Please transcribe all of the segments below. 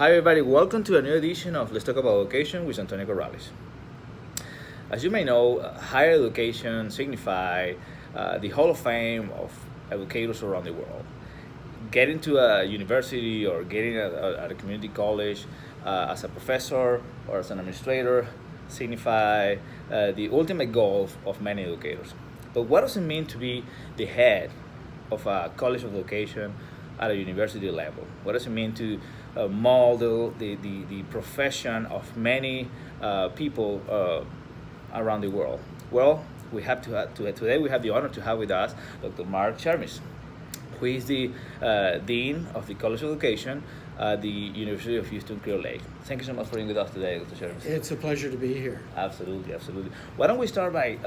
Hi everybody, welcome to a new edition of Let's Talk About Education with Antonio Corrales. As you may know, higher education signifies the Hall of Fame of educators around the world. Getting to a university or getting at a community college as a professor or as an administrator signify the ultimate goal of many educators. But what does it mean to be the head of a college of education at a university level? What does it mean to model the profession of many people around the world? Well, we have today we have the honor to have with us Dr. Mark Shermis, who is the Dean of the College of Education at the University of Houston, Clear Lake. Thank you so much for being with us today, Dr. Shermis. It's a pleasure to be here. Absolutely, absolutely. Why don't we start by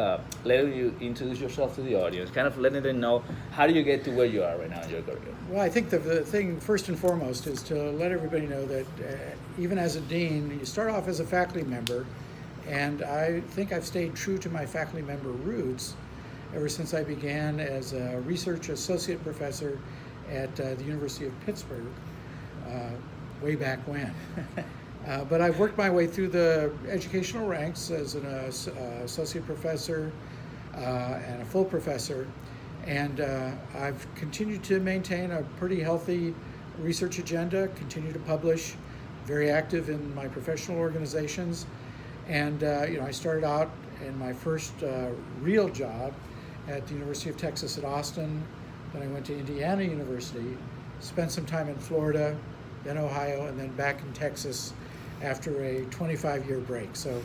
letting you introduce yourself to the audience, kind of letting them know how do you get to where you are right now in your career? Well, I think the thing first and foremost is to let everybody know that even as a dean, you start off as a faculty member, and I think I've stayed true to my faculty member roots ever since I began as a research associate professor at the University of Pittsburgh way back when. But I've worked my way through the educational ranks as an associate professor and a full professor, and I've continued to maintain a pretty healthy research agenda, continue to publish, very active in my professional organizations, and I started out in my first real job at the University of Texas at Austin. Then I went to Indiana University, spent some time in Florida, then Ohio, and then back in Texas after a 25-year break. So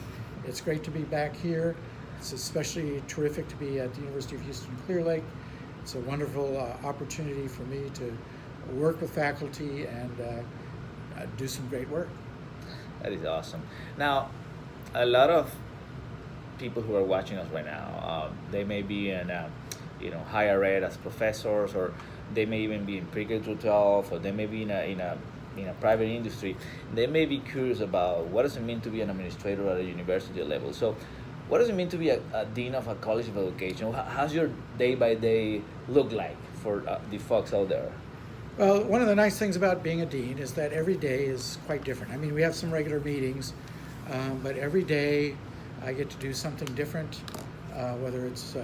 it's great to be back here. It's especially terrific to be at the University of Houston Clear Lake. It's a wonderful opportunity for me to work with faculty and do some great work. That is awesome. Now, a lot of people who are watching us right now, they may be in higher ed as professors, or they may even be in pre-K through 12, or they may be in a private industry. They may be curious about what does it mean to be an administrator at a university level. So what does it mean to be a dean of a college of education? How's your day-by-day look like for the folks out there? Well, one of the nice things about being a dean is that every day is quite different. I mean, we have some regular meetings, but every day I get to do something different, whether it's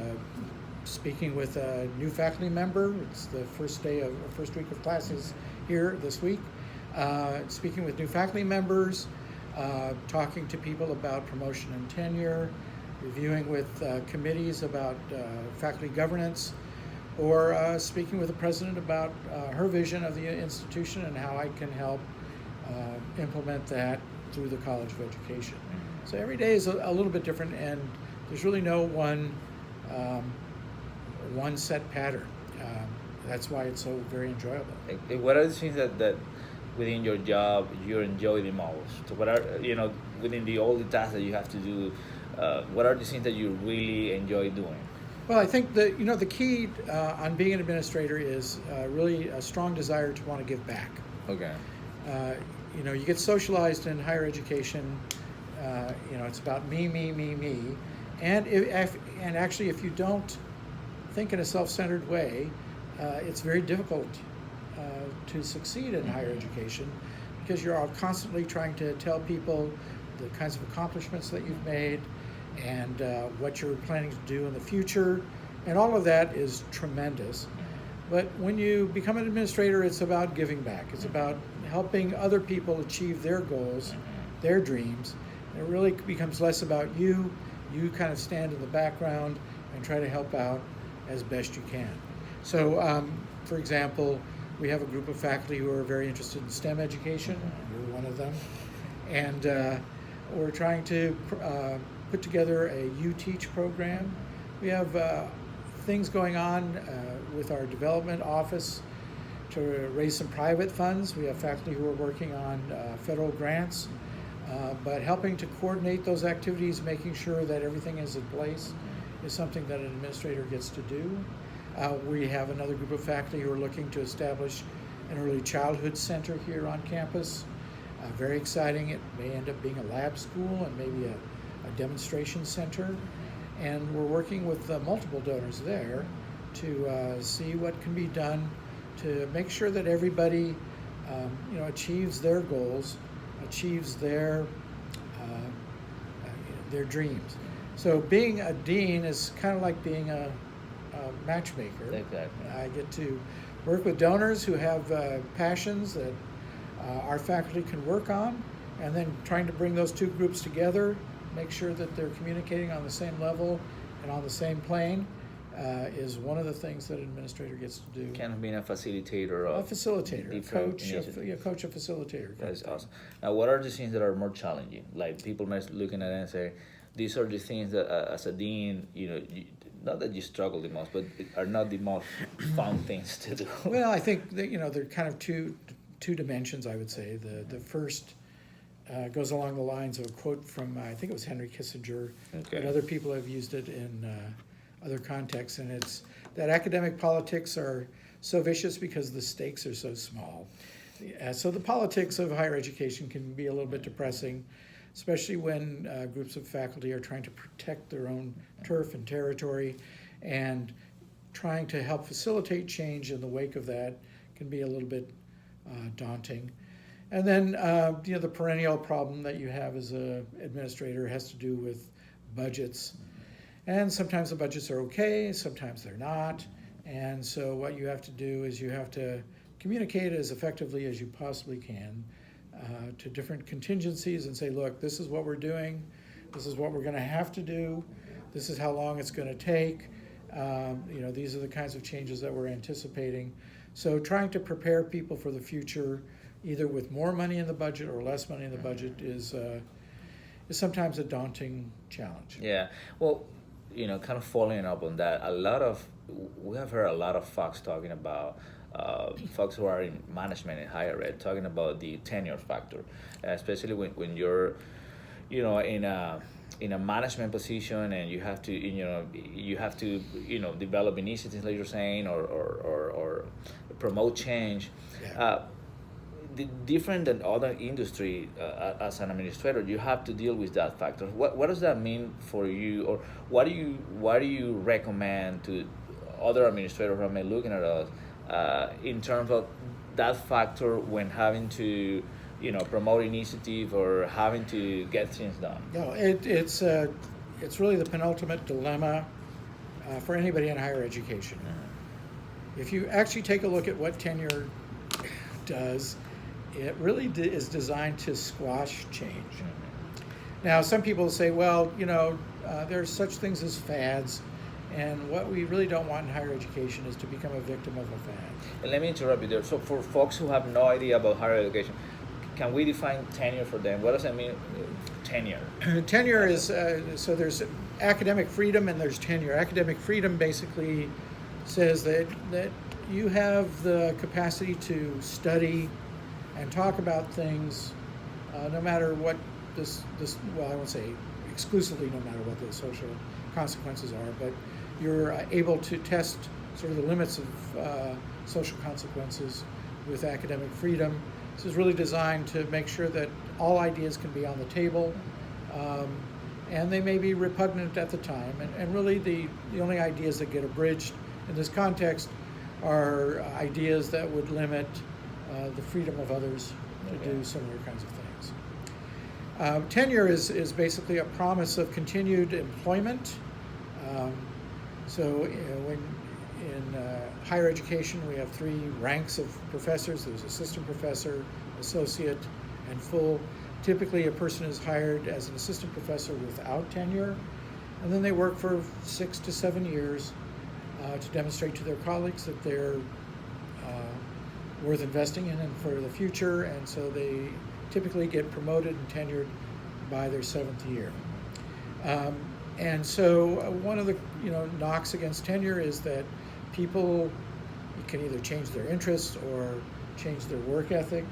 speaking with a new faculty member. It's the first week of classes here this week. Speaking with new faculty members, talking to people about promotion and tenure, reviewing with committees about faculty governance, or speaking with the president about her vision of the institution and how I can help implement that through the College of Education. So every day is a little bit different, and there's really no one set pattern. That's why it's so very enjoyable. What are the things that within your job you enjoy the most? What are within all the tasks that you have to do? What are the things that you really enjoy doing? Well, I think the key on being an administrator is really a strong desire to want to give back. Okay. You get socialized in higher education. It's about me, and actually, if you don't think in a self-centered way, it's very difficult to succeed in higher education, because you're constantly trying to tell people the kinds of accomplishments that you've made and what you're planning to do in the future, and all of that is tremendous. But when you become an administrator, it's about giving back. It's about helping other people achieve their goals, their dreams. And it really becomes less about you. You kind of stand in the background and try to help out as best you can. So, for example, we have a group of faculty who are very interested in STEM education. You're one of them. And we're trying to put together a You Teach program. We have things going on with our development office to raise some private funds. We have faculty who are working on federal grants, but helping to coordinate those activities, making sure that everything is in place, is something that an administrator gets to do. We have another group of faculty who are looking to establish an early childhood center here on campus. Very exciting. It may end up being a lab school and maybe a demonstration center. And we're working with multiple donors there to see what can be done to make sure that everybody achieves their goals, achieves their dreams. So being a dean is kind of like being a matchmaker. Exactly. I get to work with donors who have passions that our faculty can work on, and then trying to bring those two groups together, make sure that they're communicating on the same level and on the same plane, is one of the things that an administrator gets to do. Kind of being a facilitator A of facilitator, a different coach, initiatives. a facilitator. That's awesome. Now, what are the things that are more challenging? Like people might looking at it and say, these are the things that, as a dean, not that you struggle the most, but are not the most fun things to do. Well, I think that, there are kind of two dimensions, I would say. The first goes along the lines of a quote from, I think it was Henry Kissinger, Okay. but other people have used it in other contexts, and it's that academic politics are so vicious because the stakes are so small. So the politics of higher education can be a little bit depressing, especially when groups of faculty are trying to protect their own turf and territory, and trying to help facilitate change in the wake of that can be a little bit daunting. And then the perennial problem that you have as an administrator has to do with budgets. And sometimes the budgets are okay, sometimes they're not. And so what you have to do is you have to communicate as effectively as you possibly can to different contingencies and say, look, this is what we're doing, this is what we're going to have to do, this is how long it's going to take, these are the kinds of changes that we're anticipating. So trying to prepare people for the future, either with more money in the budget or less money in the budget, is sometimes a daunting challenge. Yeah. Well, kind of following up on that, we have heard a lot of folks talking about folks who are in management in higher ed talking about the tenure factor, especially when you're, in a management position and you have to develop initiatives like you're saying, or promote change. Yeah. Different than other industry, as an administrator, you have to deal with that factor. What does that mean for you, or what do you recommend to other administrators who may be looking at us in terms of that factor when having to promote initiative or having to get things done? No, it's really the penultimate dilemma for anybody in higher education. If you actually take a look at what tenure does, it really is designed to squash change. Now, some people say, well, there's such things as fads, and what we really don't want in higher education is to become a victim of a fad. And let me interrupt you there. So for folks who have no idea about higher education, can we define tenure for them? What does that mean, tenure? Tenure is, so there's academic freedom and there's tenure. Academic freedom basically says that you have the capacity to study and talk about things no matter what well, I won't say exclusively no matter what the social consequences are, but you're able to test sort of the limits of social consequences with academic freedom. This is really designed to make sure that all ideas can be on the table, and they may be repugnant at the time, and really the only ideas that get abridged in this context are ideas that would limit the freedom of others to do similar kinds of things. Tenure is basically a promise of continued employment. So when in higher education we have 3 ranks of professors. There's assistant professor, associate, and full. Typically a person is hired as an assistant professor without tenure, and then they work for 6 to 7 years to demonstrate to their colleagues that they're worth investing in and for the future, and so they typically get promoted and tenured by their 7th year. And so one of the knocks against tenure is that people can either change their interests or change their work ethic.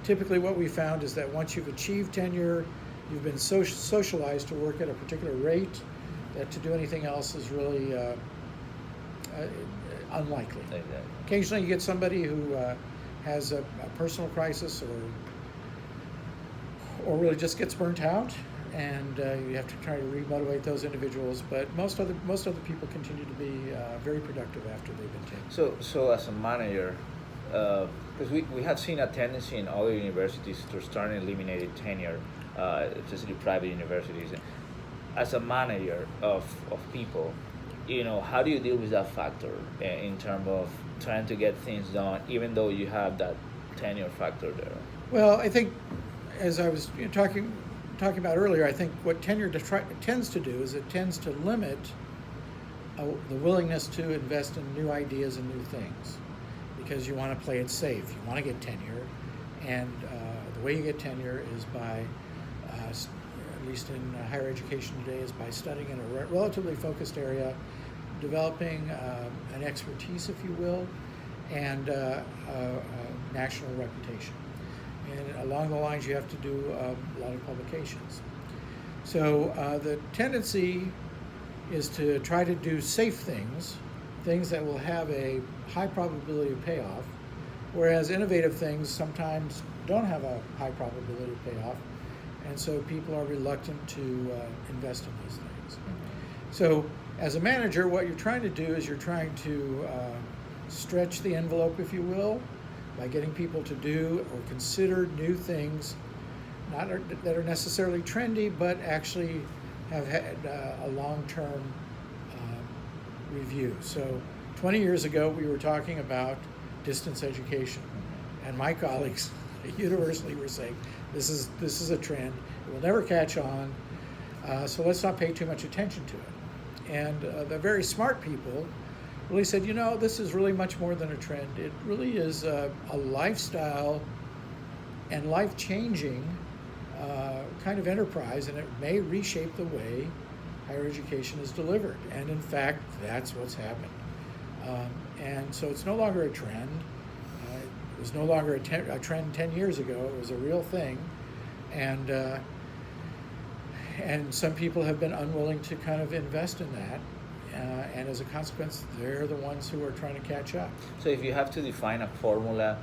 Typically what we found is that once you've achieved tenure, you've been socialized to work at a particular rate, that to do anything else is really unlikely. Exactly. Occasionally you get somebody who has a personal crisis or really just gets burnt out, and you have to try to remotivate those individuals, but most other people continue to be very productive after they've been taken. So as a manager, Because we have seen a tendency in other universities to start eliminating tenure, especially private universities. As a manager of people, how do you deal with that factor in terms of trying to get things done, even though you have that tenure factor there? Well, I think, as I was talking about earlier, I think what tenure tends to do is it tends to limit the willingness to invest in new ideas and new things, because you want to play it safe. You want to get tenure, and the way you get tenure is by, at least in higher education today, is by studying in a relatively focused area, developing an expertise, if you will, and a national reputation. And along the lines, you have to do a lot of publications. So the tendency is to try to do safe things that will have a high probability of payoff, whereas innovative things sometimes don't have a high probability of payoff, and so people are reluctant to invest in those things. So as a manager, what you're trying to do is you're trying to stretch the envelope, if you will, by getting people to do or consider new things, not that are necessarily trendy, but actually have had a long-term review. So 20 years ago, we were talking about distance education, and my colleagues universally were saying, this is a trend, it will never catch on, so let's not pay too much attention to it. And the very smart people really said, this is really much more than a trend. It really is a lifestyle and life-changing kind of enterprise, and it may reshape the way higher education is delivered. And in fact, that's what's happened. And so it's no longer a trend. It was no longer a trend 10 years ago. It was a real thing. And some people have been unwilling to kind of invest in that. And as a consequence, they're the ones who are trying to catch up. So if you have to define a formula,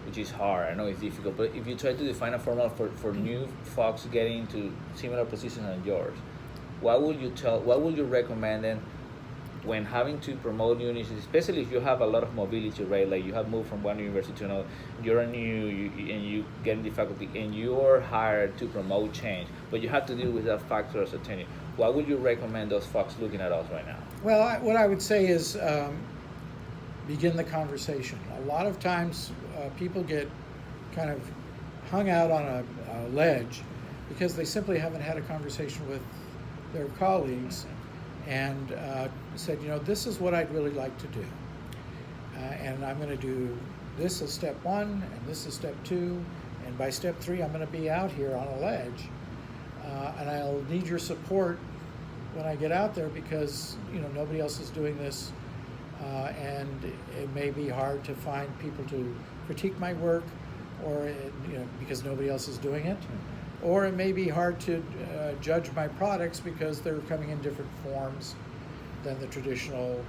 which is hard, I know it's difficult, but if you try to define a formula for new folks getting into similar positions as yours, what would you recommend them when having to promote new initiatives, especially if you have a lot of mobility, right? Like you have moved from one university to another, you're new, and you get into faculty, and you're hired to promote change, but you have to deal with that factor as a tenure. What would you recommend those folks looking at us right now? Well, what I would say is begin the conversation. A lot of times people get kind of hung out on a ledge because they simply haven't had a conversation with their colleagues and said, this is what I'd really like to do. And I'm going to do this as step 1, and this is step 2, and by step 3, I'm going to be out here on a ledge. And I'll need your support when I get out there because, nobody else is doing this. And it may be hard to find people to critique my work or, because nobody else is doing it. Or it may be hard to judge my products because they're coming in different forms than the traditional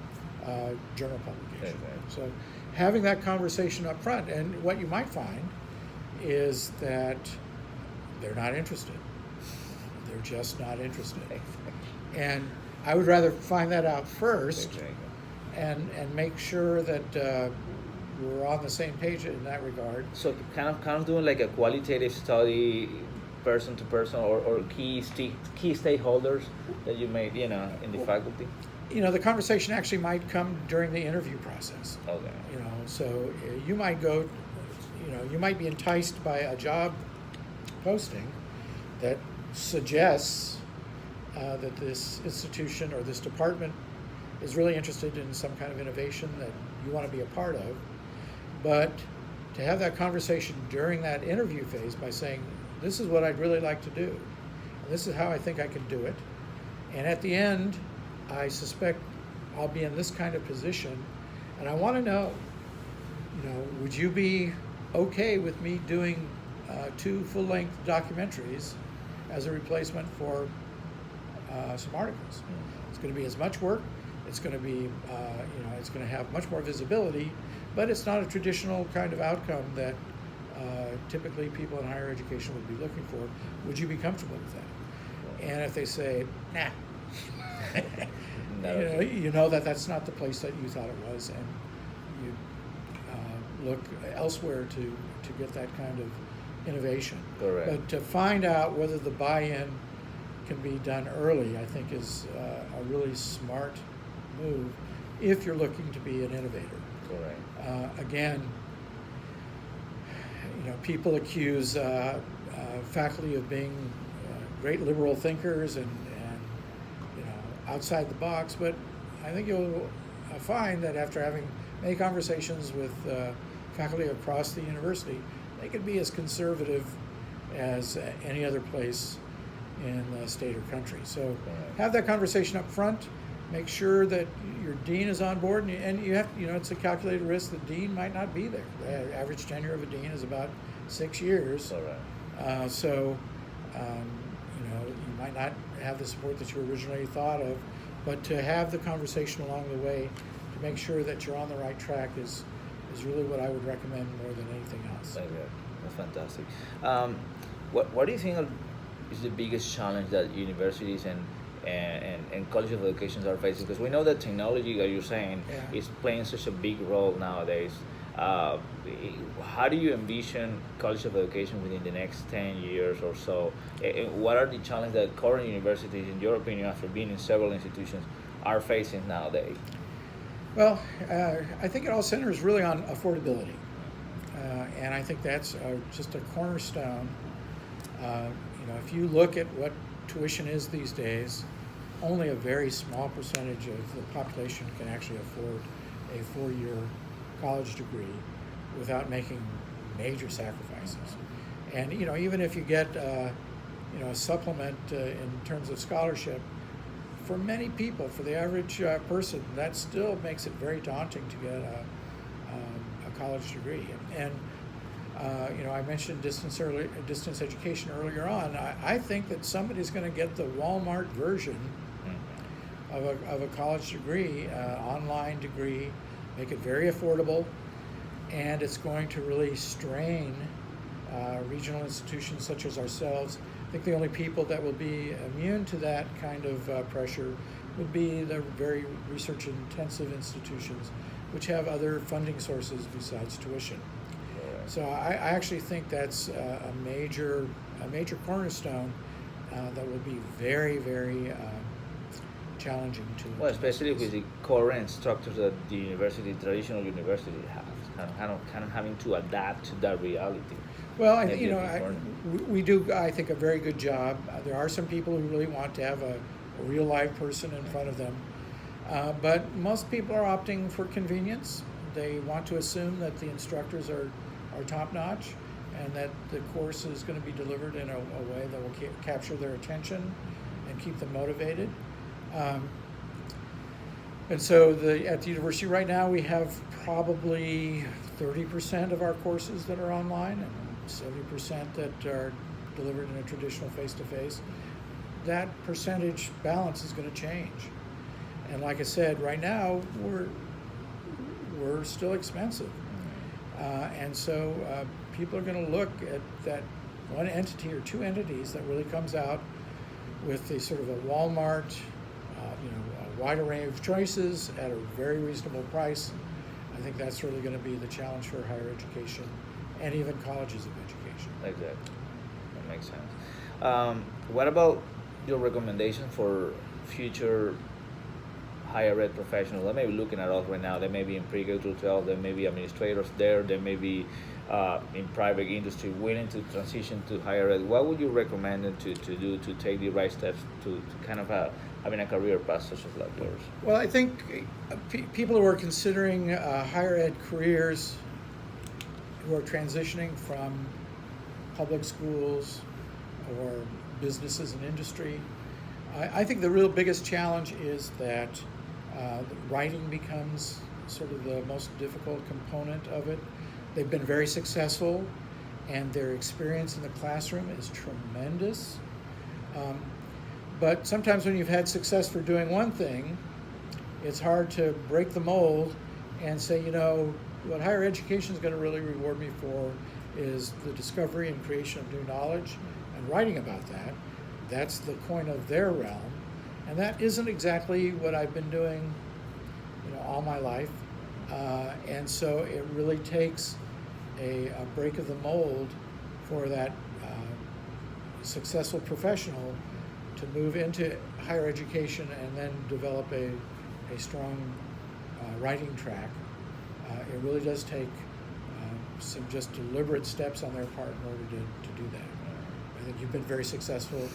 journal publication. Okay. So having that conversation up front, and what you might find is that they're not interested. They're just not interested. And I would rather find that out first and make sure that we're on the same page in that regard. So kind of doing like a qualitative study, person to person, or key stakeholders that you made, in the faculty. The conversation actually might come during the interview process. Okay. So you might go, you might be enticed by a job posting that suggests that this institution or this department is really interested in some kind of innovation that you want to be a part of. But to have that conversation during that interview phase by saying, this is what I'd really like to do, and this is how I think I can do it, and at the end, I suspect I'll be in this kind of position, and I want to know, would you be okay with me doing 2 full-length documentaries as a replacement for some articles? It's going to be as much work. It's going to be, it's going to have much more visibility, but it's not a traditional kind of outcome that typically people in higher education would be looking for. Would you be comfortable with that? And if they say, nah, that's not the place that you thought it was, and look elsewhere to get that kind of innovation. Correct. But to find out whether the buy-in can be done early, I think is a really smart move if you're looking to be an innovator. Correct. Again, people accuse faculty of being great liberal thinkers and outside the box, but I think you'll find that after having many conversations with faculty across the university, they can be as conservative as any other place in the state or country. So have that conversation up front. Make sure that your dean is on board, and you have, it's a calculated risk. The dean might not be there. The average tenure of a dean is about 6 years. All right. So, you might not have the support that you originally thought of, but to have the conversation along the way to make sure that you're on the right track is really what I would recommend more than anything else. Okay. That's fantastic. What do you think is the biggest challenge that universities and college of education are facing? Because we know that technology, like you're saying, is playing such a big role nowadays. How do you envision college of education within the next 10 years or so? And what are the challenges that current universities, in your opinion, after being in several institutions, are facing nowadays? Well, I think it all centers really on affordability. And I think that's just a cornerstone. If you look at what tuition is these days, only a very small percentage of the population can actually afford a 4-year college degree without making major sacrifices. And even if you get a supplement in terms of scholarship, for many people, for the average person, that still makes it very daunting to get a college degree. And I mentioned distance education earlier on. I think that somebody's going to get the Walmart version of a college degree, online degree, make it very affordable, and it's going to really strain regional institutions such as ourselves. I think the only people that will be immune to that kind of pressure would be the very research-intensive institutions, which have other funding sources besides tuition. So I actually think that's a major cornerstone that will be very, very challenging to. Well, especially with the current structures that the traditional university has, kind of having to adapt to that reality. Well, I think we do. I think a very good job. There are some people who really want to have a real live person in front of them, but most people are opting for convenience. They want to assume that the instructors are top notch, and that the course is going to be delivered in a way that will capture their attention and keep them motivated. And so at the university right now, we have probably 30% of our courses that are online and 70% that are delivered in a traditional face-to-face. That percentage balance is going to change. And like I said, right now, we're still expensive. And so people are going to look at that one entity or two entities that really comes out with a sort of a Walmart, a wide array of choices at a very reasonable price. I think that's really going to be the challenge for higher education and even colleges of education. Exactly. That makes sense. What about your recommendation for future higher ed professionals that may be looking at us right now? They may be in pre-K through 12, there may be administrators there, they may be in private industry willing to transition to higher ed. What would you recommend them to do to take the right steps to kind of having a career path such as like yours? Well, I think people who are considering higher ed careers, who are transitioning from public schools or businesses and industry, I think the real biggest challenge is that writing becomes sort of the most difficult component of it. They've been very successful, and their experience in the classroom is tremendous. But sometimes when you've had success for doing one thing, it's hard to break the mold and say, what higher education is going to really reward me for is the discovery and creation of new knowledge and writing about that. That's the coin of their realm. And that isn't exactly what I've been doing, all my life. And so it really takes a break of the mold for that successful professional to move into higher education and then develop a strong writing track. It really does take some just deliberate steps on their part in order to do that. I think you've been very successful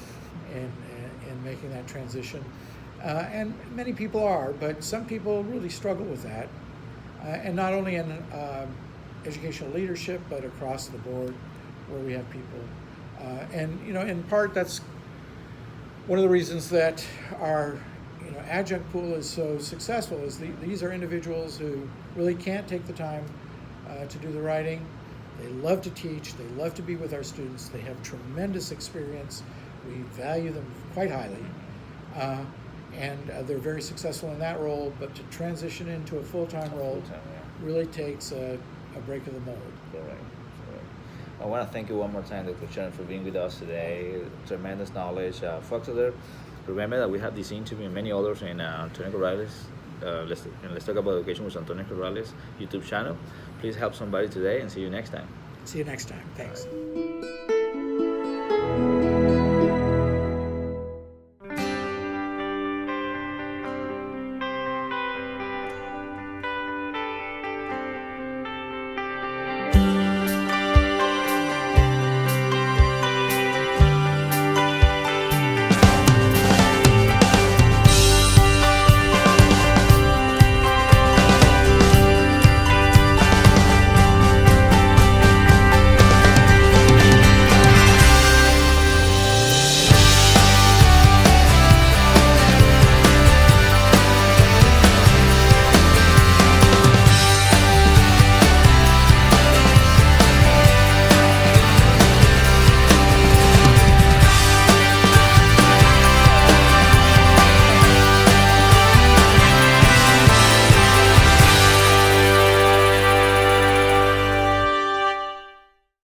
in making that transition. And many people are, but some people really struggle with that. And not only in educational leadership, but across the board where we have people. And in part, that's one of the reasons that our adjunct pool is so successful is these are individuals who really can't take the time to do the writing. They love to teach. They love to be with our students. They have tremendous experience. We value them quite highly. And they're very successful in that role, but to transition into a full-time role really takes a break of the mold. Correct. I want to thank you one more time, Dr. Chen, for being with us today. Tremendous knowledge. Folks out there, remember that we have this interview and many others in Antonio Corrales. Let's Talk About Education with Antonio Corrales YouTube channel. Please help somebody today and see you next time. See you next time. Thanks.